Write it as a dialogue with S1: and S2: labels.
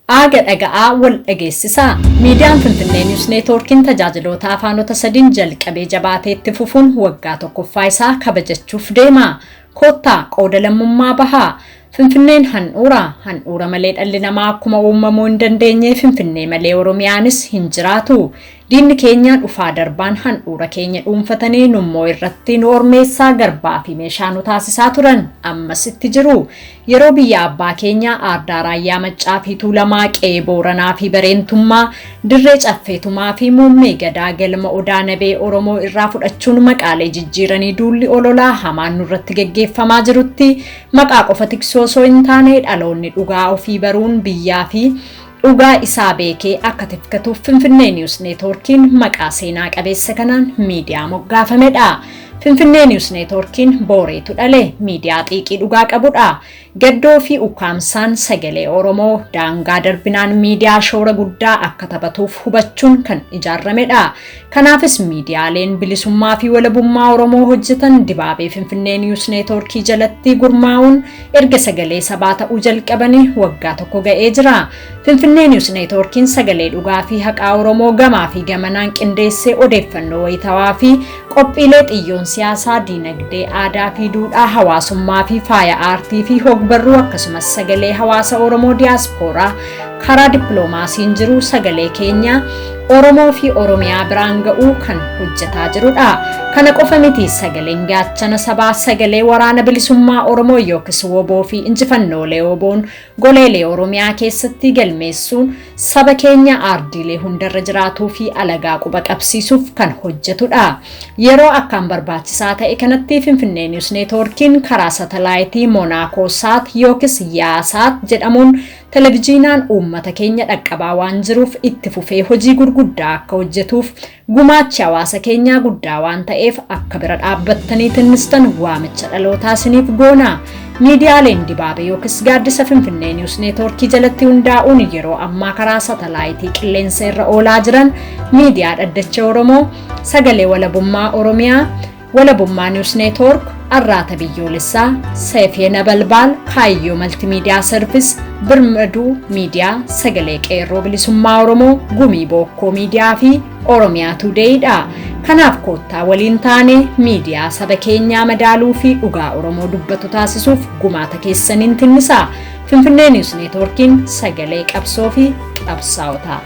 S1: Aaga dhaga'aa wal dhageessisaa. Miidiyaan Finfinnee News Neetwoorkiin tajaajiloota afaanota sadiin jalqabee jabaatee itti fufuun waggaa tokkoffaa isaa kabajachuuf deema. Koottaa qooda lammummaa bahaa. Finfinneen handhuura malee dhalli namaa akkuma uumamuu hin dandeenye Finfinnee malee Oromiyaanis hin jiraatu. Diinni keenya dhufaa darbaan handhuura keenya dhuunfatanii nummoo irratti nu ormeessaa garbaa fi meeshaa nu taasisaa turan ammas itti jiru. Yeroo biyya abbaa keenya Aardaa Raayyaa Maccaa fi Tuulamaa Qe'ee Booranaa fi Bareentummaa Dirree Caffeetumaa fi Muummee Gadaa galma Odaa Nabee Oromoo irraa fudhachuun maqaalee jijjiiranii duulli ololaa hamaan nurratti geggeeffamaa jirutti maqaa qofa tiksoo osoo hin taane dhaloonni dhugaa ofii baruun biyyaa fi dhugaa isaa beekee akka tifkatuuf Finfinnee News Neetwoorkiin maqaa seenaa qabeessa kanaan miidiyaa moggaafamedha. Finfinnee News Neetwoorkiin booreetu dhale miidiyaa xiiqii dhugaa qabudha. Gaddoo fi ukkaamsaan sagalee Oromoo daangaa darbinaan miidiyaa shoora guddaa akka taphatuuf hubachuun kan ijaaramedha. Kanaafis miidiyaaleen bilisummaa fi walabummaa Oromoo hojjetan dibaabee Finfinnee News Neetwoorkii jalatti gurmaa'uun erga sagalee sabaa ta'uu jalqabanii waggaa tokko ga'ee jira. Finfinnee News Neetwoorkiin sagalee dhugaa fi haqaa Oromoo gamaa fi gamanaan qindeessee odeeffannoo wayitawaa fi qophiilee xiyyoon siyaasaa, diinagdee, aadaa fi duudhaa hawaasummaa fi faaya aartii fi hogbarruu akkasumas sagalee hawaasa Oromoo diiyaaspooraa karaa dippiloomaasiin jiru sagalee keenya Oromoo fi Oromiyaa biraan ga'uu kan hojjetaa jirudha. Kana qofa miti sagaleen gaachana sabaa sagalee waraana bilisummaa Oromoo yookiis WBO fi injifannoolee WBO'n goleelee Oromiyaa keessatti galmeessuun saba keenya aardiilee hundarra jiraatuu fi alagaa quba qabsiisuuf kan hojjetudha. Yeroo akkaan barbaachisaa ta'e kanatti Finfinnee News Neetwoorkiin karaa satalaayitii Monaakoo Saat yookiis Yaasaat jedhamuun televiziyoonaan uummata keenya dhaqqabaa waan jiruuf itti fufee hojii gurguddaa akka hojjetuuf gumaachi hawaasa keenyaa guddaa waan ta'eef akka bira dhaabbattanii tinnistan waamicha dhalootaa isiniif goona. Miidiyaaleen dibaabee yookiis gaaddisa Finfinnee News Neetwoorkii jalatti hundaa'uun yeroo ammaa karaa satalaayitii qilleensa irra oolaa jiran miidiyaa dhaddacha Oromoo, sagalee walabummaa Oromiyaa, walabummaa News Neetwoork, Arraata Biyyoolessaa, Seefee Nabalbaal, Kaayyoo Maltiimiidiyaa Sarvis, Birmaduu Miidiyaa, Sagalee Qeerroo Bilisummaa Oromoo, Gumii Bookkoo Miidiyaa fi Oromiyaa Tuudeeyidha. Kanaaf koottaa waliin taane miidiyaa saba keenyaa madaaluu fi dhugaa Oromoo dubbatu taasisuuf gumaata keessaniin tinnisaa. Finfinnee News Neetwoorkiin sagalee qabsoo fi qabsaa'otaa.